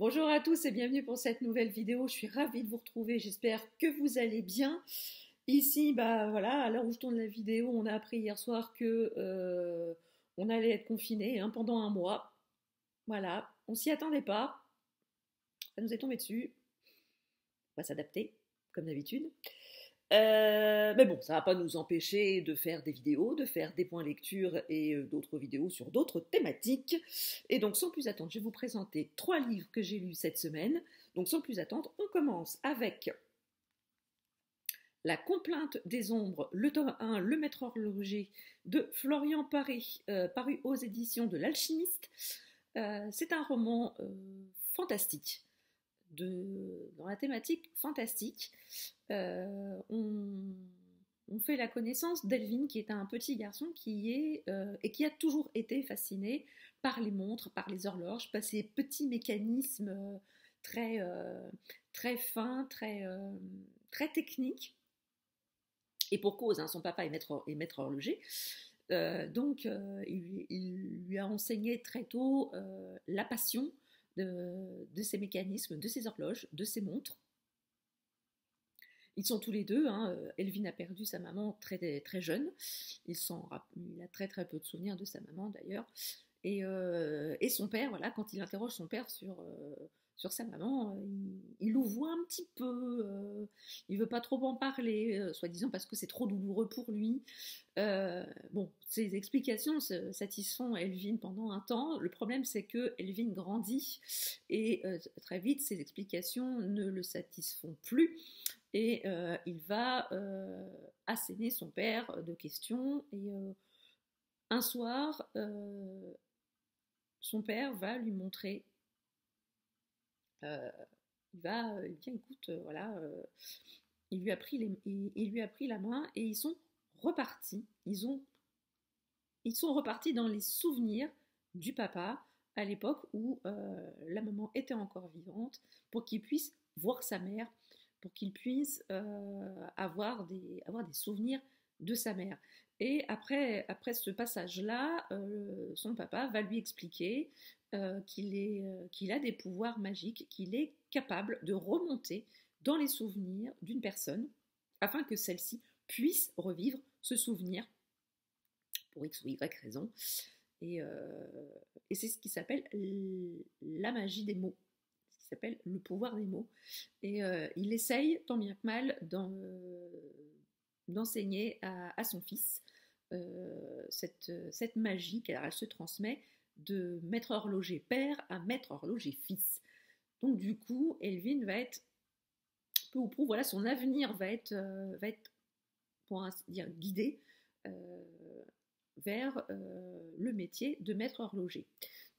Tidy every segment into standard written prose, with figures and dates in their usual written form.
Bonjour à tous et bienvenue pour cette nouvelle vidéo. Je suis ravie de vous retrouver. J'espère que vous allez bien. Ici, bah voilà, à l'heure où je tourne la vidéo, on a appris hier soir que on allait être confiné pendant un mois. Voilà, on s'y attendait pas. Ça nous est tombé dessus. On va s'adapter, comme d'habitude. Mais bon, ça va pas nous empêcher de faire des vidéos, de faire des points lecture et d'autres vidéos sur d'autres thématiques. Et donc, sans plus attendre, je vais vous présenter 3 livres que j'ai lus cette semaine. Donc, sans plus attendre, on commence avec La complainte des ombres, le tome 1, Le maître horloger de Florian Paré, paru aux éditions de l'Alchimiste. C'est un roman fantastique. Dans la thématique fantastique, on fait la connaissance d'Elvin, qui est un petit garçon qui a toujours été fasciné par les montres, par les horloges, par ces petits mécanismes très, très fins, très techniques. Et pour cause, son papa est maître horloger. Il lui a enseigné très tôt la passion de ces mécanismes, de ces horloges, de ces montres. Ils sont tous les deux. Elvin a perdu sa maman très, très jeune. Il a très très peu de souvenirs de sa maman d'ailleurs. Et son père, voilà, quand il interroge son père sur sa maman, il louvoie un petit peu. Il veut pas trop en parler, soi-disant parce que c'est trop douloureux pour lui. Bon, ces explications satisfont Elvin pendant un temps. Le problème, c'est que Elvin grandit et très vite, ces explications ne le satisfont plus. Et il va asséner son père de questions. Et un soir, son père va lui montrer. Il dit écoute, voilà, il lui a pris la main et ils sont repartis. Ils sont repartis dans les souvenirs du papa à l'époque où la maman était encore vivante, pour qu'il puisse voir sa mère, pour qu'il puisse avoir des souvenirs de sa mère. Et après ce passage-là, son papa va lui expliquer qu'il a des pouvoirs magiques, qu'il est capable de remonter dans les souvenirs d'une personne afin que celle-ci puisse revivre ce souvenir pour X ou Y raison. Et c'est ce qui s'appelle la magie des mots, ce qui s'appelle le pouvoir des mots. Et il essaye, tant bien que mal, d'enseigner à son fils cette magie, car elle se transmet de maître horloger père à maître horloger fils. Donc du coup, Elvin va être peu ou prou, voilà, son avenir va être pour ainsi dire guidé vers le métier de maître horloger.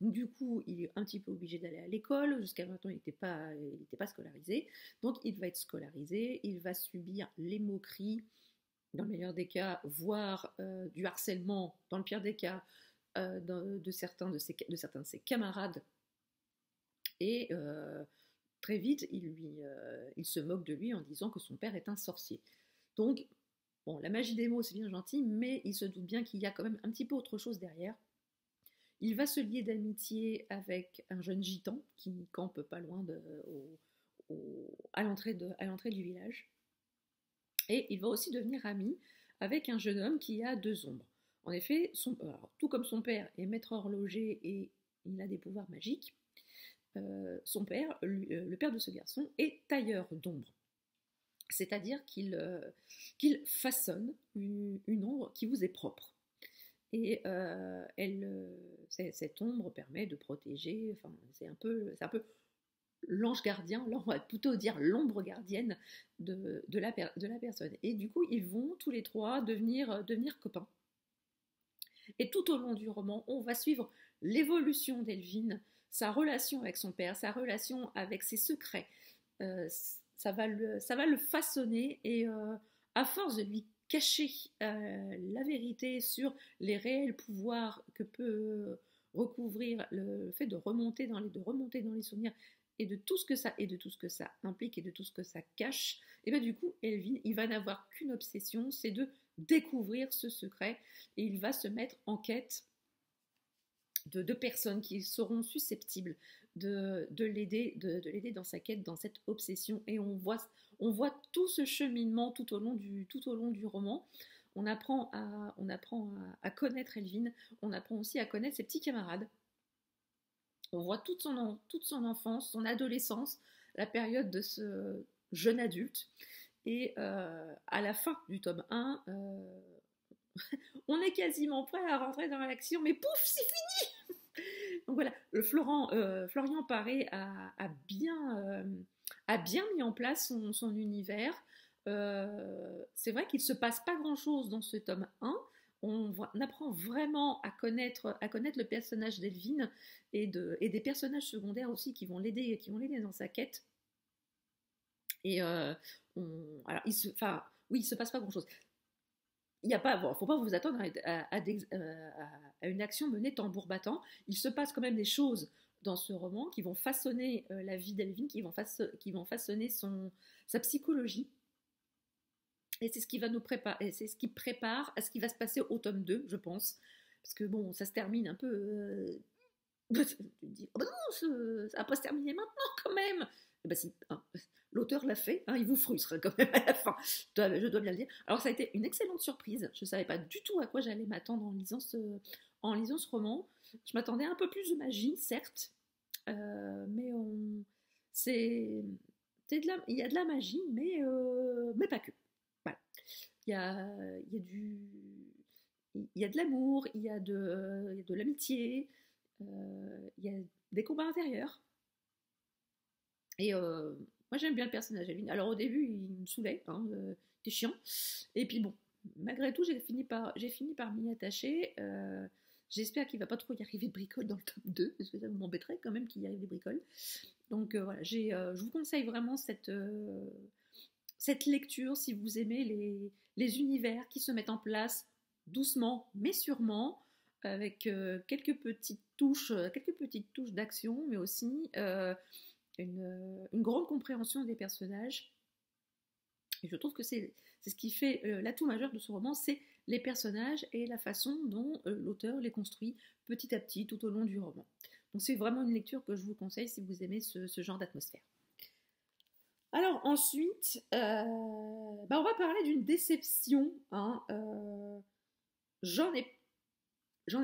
Donc du coup, il est un petit peu obligé d'aller à l'école. Jusqu'à maintenant, il n'était pas scolarisé. Donc il va être scolarisé, il va subir les moqueries, dans le meilleur des cas, voire du harcèlement, dans le pire des cas, de certains de ses camarades. Et très vite, il se moque de lui en disant que son père est un sorcier. Donc, bon, la magie des mots, c'est bien gentil, mais il se doute bien qu'il y a quand même un petit peu autre chose derrière. Il va se lier d'amitié avec un jeune gitan qui campe pas loin à l'entrée du village. Et il va aussi devenir ami avec un jeune homme qui a 2 ombres. En effet, tout comme son père est maître horloger et il a des pouvoirs magiques, son père, le père de ce garçon, est tailleur d'ombres. C'est-à-dire qu'il façonne une ombre qui vous est propre. Et cette ombre permet de protéger, enfin, c'est un peu l'ange gardien, là on va plutôt dire l'ombre gardienne de la personne. Et du coup, ils vont tous les 3 devenir copains. Et tout au long du roman, on va suivre l'évolution d'Elvin, sa relation avec son père, sa relation avec ses secrets. Ça va le façonner et à force de lui cacher la vérité sur les réels pouvoirs que peut recouvrir le fait de remonter dans les souvenirs et de tout ce que ça implique et de tout ce que ça cache, et bien du coup Elvin, il va n'avoir qu'une obsession, c'est de découvrir ce secret, et il va se mettre en quête de personnes qui seront susceptibles de l'aider dans sa quête, dans cette obsession. Et on voit tout ce cheminement tout au long du roman. On apprend à connaître Elvin, on apprend aussi à connaître ses petits camarades. On voit toute son enfance, son adolescence, la période de ce jeune adulte. Et à la fin du tome 1, on est quasiment prêt à rentrer dans l'action, mais pouf, c'est fini. Donc voilà, Florian Paré a bien mis en place son univers. C'est vrai qu'il ne se passe pas grand-chose dans ce tome 1. On apprend vraiment à connaître le personnage d'Elvin et des personnages secondaires aussi qui vont l'aider dans sa quête. Et alors, il se passe pas grand-chose. Il y a pas, bon, faut pas vous attendre à une action menée tambour battant. Il se passe quand même des choses dans ce roman qui vont façonner la vie d'Elvin, qui vont façonner sa psychologie. Et c'est ce qui va nous préparer, c'est ce qui prépare à ce qui va se passer au tome 2, je pense. Parce que bon, ça se termine un peu. Tu te dis, oh ben non, ça va pas se terminer maintenant quand même. Et ben si, hein, l'auteur l'a fait, hein, il vous frustre quand même à la fin, je dois bien le dire. Alors ça a été une excellente surprise, je ne savais pas du tout à quoi j'allais m'attendre en lisant ce roman. Je m'attendais à un peu plus de magie, certes, mais il y a de la magie, mais pas que. Voilà. Il y a de l'amour, il y a de l'amitié, il y a des combats intérieurs. Et moi j'aime bien le personnage Elvin. Alors au début il me saoulait, hein, c'était chiant. Et puis bon, malgré tout j'ai fini par m'y attacher. J'espère qu'il ne va pas trop y arriver de bricoles dans le tome 2, parce que ça m'embêterait quand même qu'il y arrive des bricoles. Donc voilà, je vous conseille vraiment cette lecture si vous aimez les univers qui se mettent en place doucement mais sûrement, avec quelques petites touches d'action, mais aussi une grande compréhension des personnages. Et je trouve que c'est ce qui fait l'atout majeur de ce roman, c'est les personnages et la façon dont l'auteur les construit petit à petit tout au long du roman. Donc c'est vraiment une lecture que je vous conseille si vous aimez ce genre d'atmosphère. Alors ensuite, on va parler d'une déception. Hein, j'en ai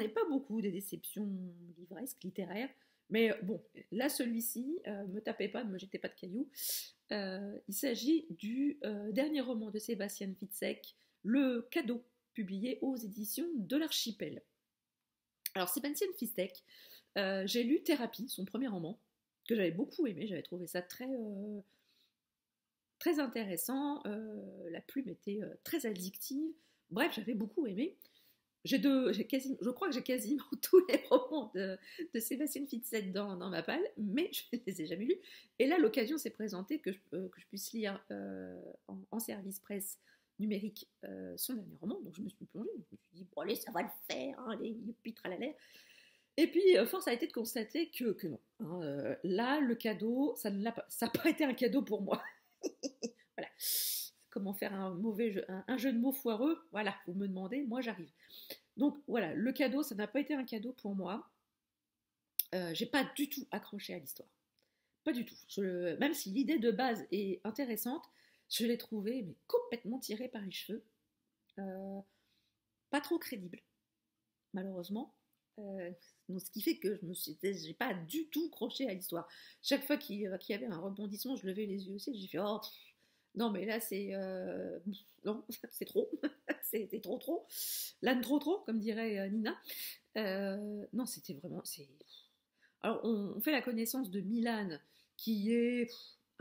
pas beaucoup des déceptions livresques, littéraires. Mais bon, là, celui-ci, me tapez pas, ne me jetez pas de cailloux. Il s'agit du dernier roman de Sébastien Fitzek, Le Cadeau, publié aux éditions de l'Archipel. Alors, Sébastien Fitzek, j'ai lu Thérapie, son premier roman, que j'avais beaucoup aimé, j'avais trouvé ça très intéressant, la plume était très addictive, bref, j'avais beaucoup aimé. Je crois que j'ai quasiment tous les romans de Sébastien Fitzek dans ma palle, mais je ne les ai jamais lus. Et là, l'occasion s'est présentée que je puisse lire en service presse numérique son dernier roman. Donc je me suis plongée, je me suis dit, bon allez, ça va le faire, hein, allez, youpi, tralala. Et puis, force a été de constater que non. Hein, là, le cadeau, ça n'a pas été un cadeau pour moi. Voilà. Comment faire un jeu de mots foireux? Voilà, vous me demandez, moi j'arrive. Donc voilà, le cadeau, ça n'a pas été un cadeau pour moi. J'ai pas du tout accroché à l'histoire. Pas du tout. Même si l'idée de base est intéressante, je l'ai trouvée mais complètement tirée par les cheveux. Pas trop crédible, malheureusement. Donc, ce qui fait que j'ai pas du tout croché à l'histoire. Chaque fois qu'il y avait un rebondissement, je levais les yeux aussi, j'ai fait oh non mais là c'est non c'est trop, c'était trop, l'âne trop comme dirait Nina. Non c'était vraiment Alors on fait la connaissance de Milan qui est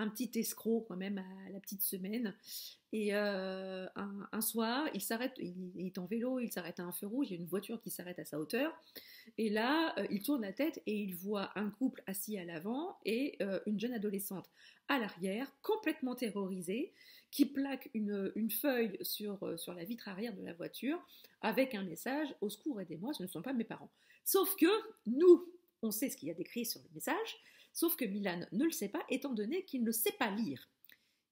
un petit escroc quand même à la petite semaine. Et un soir, il est en vélo, il s'arrête à un feu rouge, il y a une voiture qui s'arrête à sa hauteur. Et là, il tourne la tête et il voit un couple assis à l'avant et une jeune adolescente à l'arrière, complètement terrorisée, qui plaque une feuille sur la vitre arrière de la voiture avec un message « Au secours, aidez-moi, ce ne sont pas mes parents ». Sauf que nous, on sait ce qu'il y a décrit sur le message, sauf que Milan ne le sait pas, étant donné qu'il ne sait pas lire.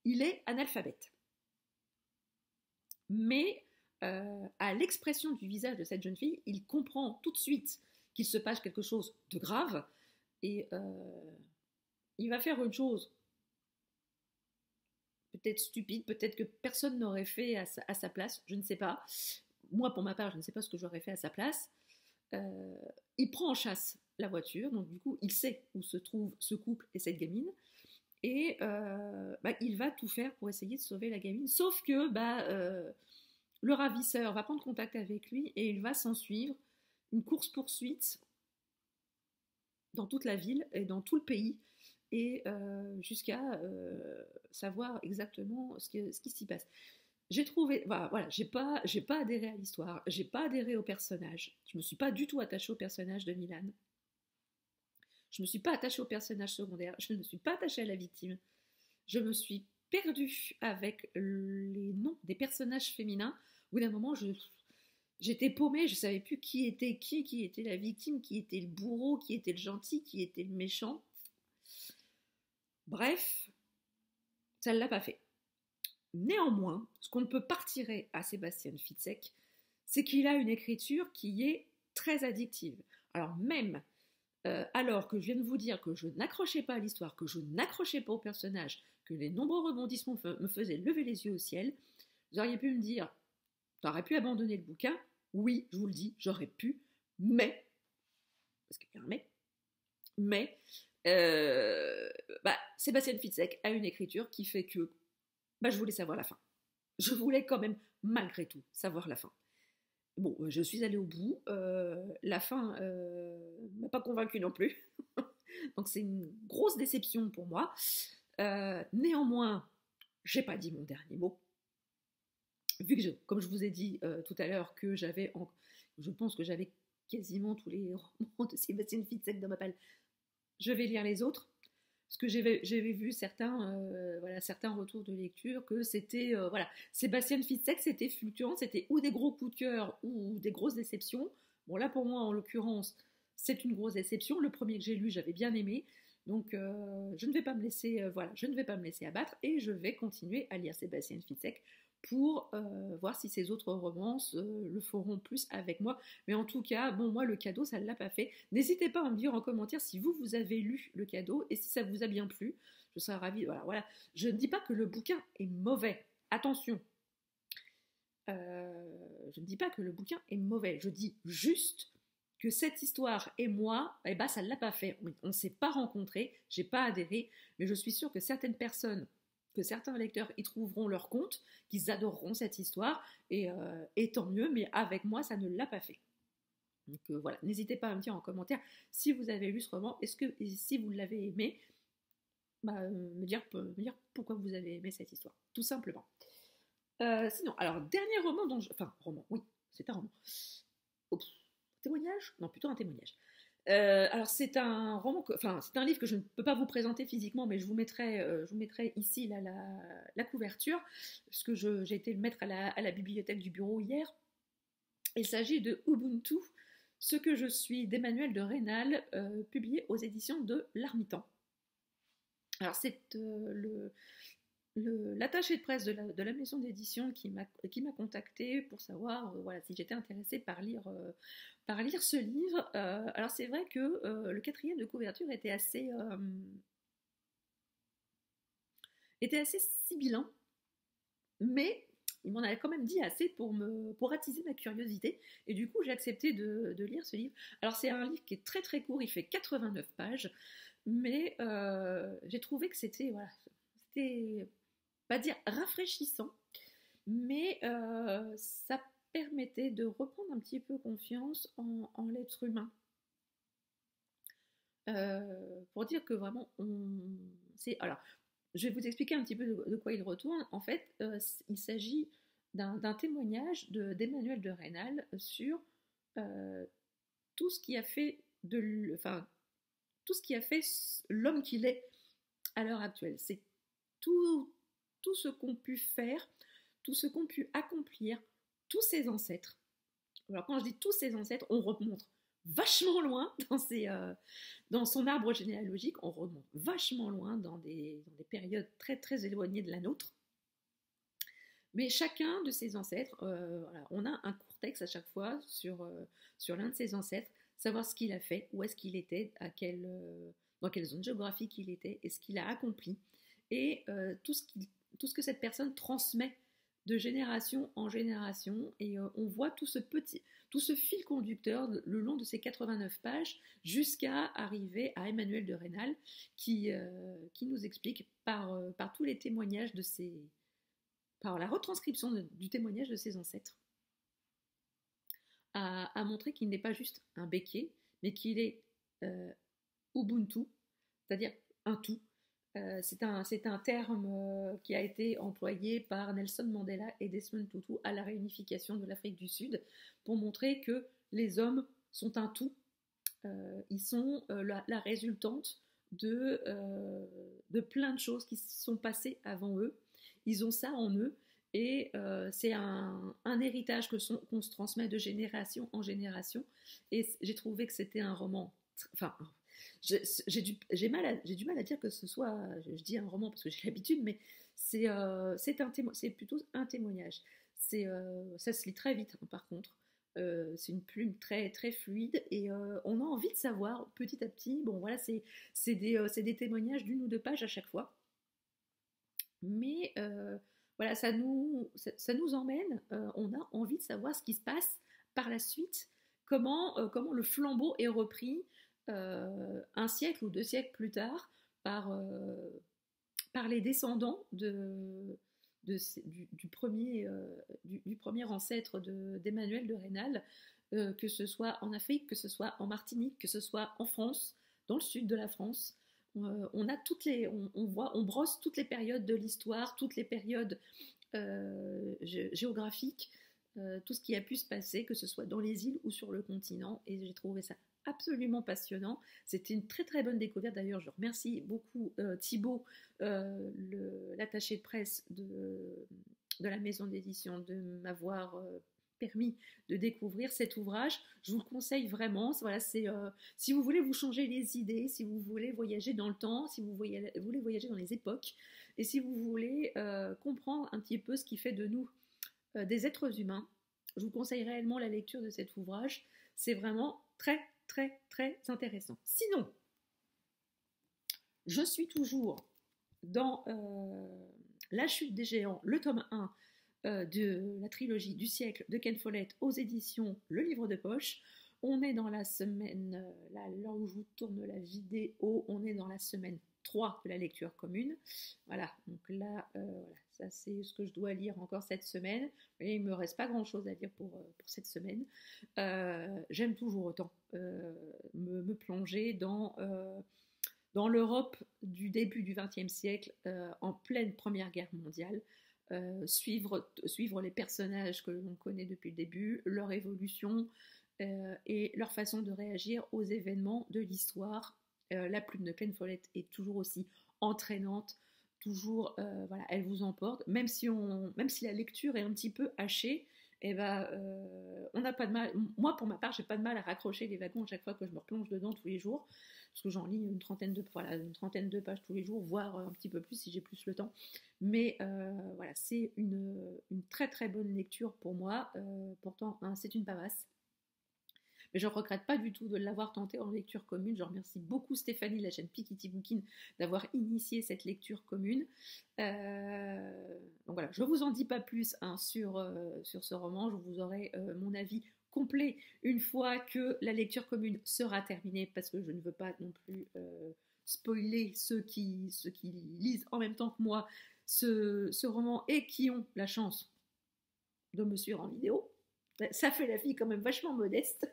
Il est analphabète. Mais à l'expression du visage de cette jeune fille, il comprend tout de suite qu'il se passe quelque chose de grave Et il va faire une chose peut-être stupide, peut-être que personne n'aurait fait à sa place, je ne sais pas. Moi, pour ma part, je ne sais pas ce que j'aurais fait à sa place. Il prend en chasse la voiture, donc du coup, il sait où se trouve ce couple et cette gamine, et il va tout faire pour essayer de sauver la gamine, sauf que le ravisseur va prendre contact avec lui et il va s'en suivre une course-poursuite dans toute la ville et dans tout le pays, et jusqu'à savoir exactement ce qui s'y passe. J'ai trouvé, voilà, j'ai pas adhéré à l'histoire, j'ai pas adhéré au personnage, je me suis pas du tout attachée au personnage de Milan, je me suis pas attachée au personnage secondaire, je ne me suis pas attachée à la victime, je me suis perdue avec les noms des personnages féminins. Au bout d'un moment, j'étais paumée, je savais plus qui était la victime, qui était le bourreau, qui était le gentil, qui était le méchant. Bref, ça ne l'a pas fait. Néanmoins, ce qu'on ne peut pas retirer à Sébastien Fitzek, c'est qu'il a une écriture qui est très addictive. Alors même, alors que je viens de vous dire que je n'accrochais pas à l'histoire, que je n'accrochais pas au personnage, que les nombreux rebondissements me faisaient lever les yeux au ciel, vous auriez pu me dire, t'aurais pu abandonner le bouquin. Oui, je vous le dis, j'aurais pu, mais, parce qu'il y a un mais, Sébastien Fitzek a une écriture qui fait que je voulais savoir la fin. Je voulais quand même, malgré tout, savoir la fin. Bon, je suis allée au bout. La fin m'a pas convaincue non plus. Donc c'est une grosse déception pour moi. Néanmoins, j'ai pas dit mon dernier mot. Vu que, comme je vous ai dit tout à l'heure, que je pense que j'avais quasiment tous les romans de Sébastien Fitzek dans ma palle, je vais lire les autres. Parce que j'avais vu certains retours de lecture que c'était, Sébastien Fitzek, c'était fluctuant, c'était ou des gros coups de cœur ou des grosses déceptions. Bon, là, pour moi, en l'occurrence, c'est une grosse déception. Le premier que j'ai lu, j'avais bien aimé. Donc, je ne vais pas me laisser, je ne vais pas me laisser abattre et je vais continuer à lire Sébastien Fitzek pour voir si ces autres romances le feront plus avec moi. Mais en tout cas, bon, moi, le cadeau, ça ne l'a pas fait. N'hésitez pas à me dire en commentaire si vous avez lu le cadeau et si ça vous a bien plu. Je serais ravie. Voilà. Je ne dis pas que le bouquin est mauvais. Attention. Je ne dis pas que le bouquin est mauvais. Je dis juste que cette histoire et moi, ça ne l'a pas fait. On ne s'est pas rencontrés, j'ai pas adhéré, mais je suis sûre que certaines personnes, que certains lecteurs y trouveront leur compte, qu'ils adoreront cette histoire, et tant mieux, mais avec moi, ça ne l'a pas fait. Donc voilà, n'hésitez pas à me dire en commentaire si vous avez lu ce roman, et si vous l'avez aimé, me dire pourquoi vous avez aimé cette histoire, tout simplement. Sinon, alors, dernier roman oui, c'est un roman. Oups. Témoignage ? Non, plutôt un témoignage. Alors c'est un roman, c'est un livre que je ne peux pas vous présenter physiquement, mais je vous mettrai ici la couverture, parce que j'ai été le mettre à la bibliothèque du bureau hier. Il s'agit de Ubuntu, ce que je suis, d'Emmanuel de Rênal, publié aux éditions de L'Harmitan. Alors c'est l'attaché de presse de la maison d'édition qui m'a contacté pour savoir si j'étais intéressée par lire ce livre. Alors c'est vrai que le quatrième de couverture était assez sibyllin, mais il m'en avait quand même dit assez pour attiser ma curiosité, et du coup j'ai accepté de lire ce livre. Alors c'est un livre qui est très très court, il fait 89 pages, mais j'ai trouvé que c'était pas dire rafraîchissant, mais ça permettait de reprendre un petit peu confiance en l'être humain. Pour dire que vraiment, alors, je vais vous expliquer un petit peu de quoi il retourne. En fait, il s'agit d'un témoignage d'Emmanuel de Rênal sur tout ce qui a fait tout ce qui a fait l'homme qu'il est à l'heure actuelle. C'est tout ce qu'ont pu faire, tout ce qu'ont pu accomplir tous ses ancêtres. Alors quand je dis tous ses ancêtres, on remonte vachement loin dans son arbre généalogique, on remonte vachement loin dans des périodes très très éloignées de la nôtre. Mais chacun de ses ancêtres, on a un court texte à chaque fois sur l'un de ses ancêtres. savoir ce qu'il a fait, où est-ce qu'il était, dans quelle zone géographique il était, et ce qu'il a accompli, et tout ce que cette personne transmet de génération en génération, et on voit tout ce fil conducteur le long de ces 89 pages jusqu'à arriver à Emmanuel de Rênal qui nous explique par tous les témoignages par la retranscription du témoignage de ses ancêtres, à montrer qu'il n'est pas juste un béquier, mais qu'il est Ubuntu, c'est-à-dire un tout. C'est un terme qui a été employé par Nelson Mandela et Desmond Tutu à la réunification de l'Afrique du Sud pour montrer que les hommes sont un tout. Ils sont la résultante de plein de choses qui se sont passées avant eux. Ils ont ça en eux et c'est un héritage qu'on se transmet de génération en génération. Et j'ai trouvé que c'était un roman... Enfin, j'ai du mal à dire que ce soit, je dis un roman parce que j'ai l'habitude, mais c'est plutôt un témoignage. Ça se lit très vite, hein, par contre. C'est une plume très, très fluide et on a envie de savoir petit à petit. Bon, voilà, c'est des témoignages d'1 ou 2 pages à chaque fois. Mais voilà, ça nous emmène, on a envie de savoir ce qui se passe par la suite, comment le flambeau est repris 1 siècle ou 2 siècles plus tard par les descendants du premier ancêtre d'Emmanuel de Rênal, que ce soit en Afrique, que ce soit en Martinique, que ce soit en France, dans le sud de la France. On a on brosse toutes les périodes de l'histoire, toutes les périodes géographiques, tout ce qui a pu se passer, que ce soit dans les îles ou sur le continent, et j'ai trouvé ça absolument passionnant. C'était une très très bonne découverte. D'ailleurs, je remercie beaucoup Thibaut, l'attaché de presse de la maison d'édition, de m'avoir permis de découvrir cet ouvrage. Je vous le conseille vraiment. Voilà, si vous voulez vous changer les idées, si vous voulez voyager dans le temps, si vous voulez voyager dans les époques, et si vous voulez comprendre un petit peu ce qui fait de nous des êtres humains, je vous conseille réellement la lecture de cet ouvrage. C'est vraiment très très très intéressant. Sinon, je suis toujours dans La chute des géants, le tome 1 de la trilogie du siècle de Ken Follett aux éditions Le Livre de Poche. On est dans la semaine, là où je vous tourne la vidéo, on est dans la semaine 3 de la lecture commune. Voilà, donc là, voilà, ça c'est ce que je dois lire encore cette semaine. Et il ne me reste pas grand chose à lire pour cette semaine. J'aime toujours autant me plonger dans l'Europe du début du XXe siècle, en pleine Première Guerre mondiale. Suivre les personnages que l'on connaît depuis le début, leur évolution et leur façon de réagir aux événements de l'histoire. La plume de Ken Follett est toujours aussi entraînante, toujours, voilà, elle vous emporte, même si la lecture est un petit peu hachée, et on n'a pas de mal. Moi, pour ma part, j'ai pas de mal à raccrocher les wagons à chaque fois que je me replonge dedans tous les jours, parce que j'en lis une trentaine de pages tous les jours, voire un petit peu plus si j'ai plus le temps. Mais voilà, c'est une très très bonne lecture pour moi. Pourtant, hein, c'est une pavasse. Mais je ne regrette pas du tout de l'avoir tenté en lecture commune. Je remercie beaucoup Stéphanie, la chaîne Pikiti Bookin, d'avoir initié cette lecture commune. Donc voilà, je ne vous en dis pas plus hein, sur ce roman. Je vous aurai mon avis complet une fois que la lecture commune sera terminée, parce que je ne veux pas non plus spoiler ceux qui lisent en même temps que moi ce roman et qui ont la chance de me suivre en vidéo. Ça fait la vie quand même vachement modeste.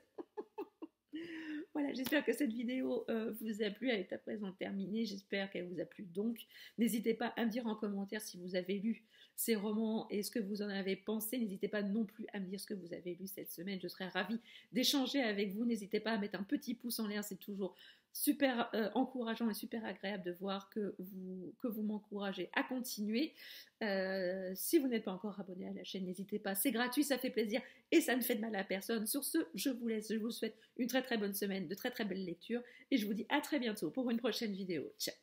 Voilà, j'espère que cette vidéo vous a plu, elle est à présent terminée, j'espère qu'elle vous a plu donc. N'hésitez pas à me dire en commentaire si vous avez lu ces romans et ce que vous en avez pensé. N'hésitez pas non plus à me dire ce que vous avez lu cette semaine, je serais ravie d'échanger avec vous. N'hésitez pas à mettre un petit pouce en l'air, c'est toujours super encourageant et super agréable de voir que vous m'encouragez à continuer. Si vous n'êtes pas encore abonné à la chaîne, n'hésitez pas, c'est gratuit, ça fait plaisir et ça ne fait de mal à personne. Sur ce, je vous laisse, je vous souhaite une très très bonne semaine, de très très belles lectures et je vous dis à très bientôt pour une prochaine vidéo. Ciao.